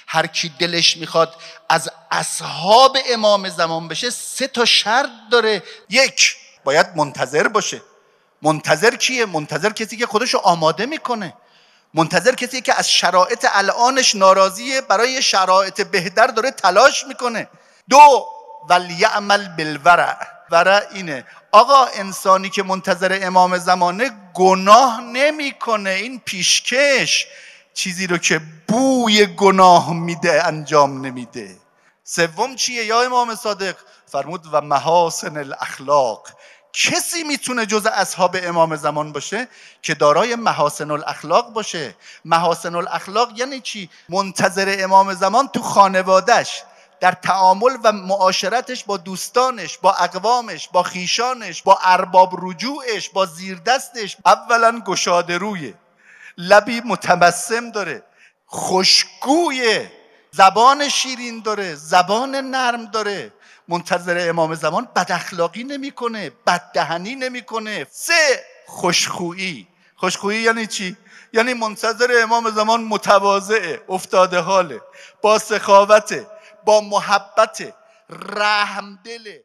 هر کی دلش میخواد از اصحاب امام زمان بشه 3 تا شرط داره. 1 باید منتظر باشه. منتظر کیه؟ منتظر کسی که خودشو آماده میکنه. منتظر کسی که از شرایط الانش ناراضیه، برای شرایط بهتر داره تلاش میکنه. 2 ولیعمل بالورع. ورع اینه آقا انسانی که منتظر امام زمانه گناه نمیکنه، این پیشکش چیزی رو که بوی گناه میده انجام نمیده. 3 چیه یا امام صادق؟ فرمود و محاسن الاخلاق. کسی میتونه جز اصحاب امام زمان باشه که دارای محاسن الاخلاق باشه. محاسن الاخلاق یعنی چی؟ منتظر امام زمان تو خانوادهش، در تعامل و معاشرتش با دوستانش، با اقوامش، با خیشانش، با ارباب رجوعش، با زیردستش، اولا گشاده رویه، لبی متبسم داره، خوشگویه، زبان شیرین داره، زبان نرم داره. منتظر امام زمان بد اخلاقی نمیکنه، بد دهنی نمیکنه. 3 خوشخویی. خوشخویی یعنی چی؟ یعنی منتظر امام زمان متواضعه، افتاده حاله، با سخاوته، با محبت، رحم دله.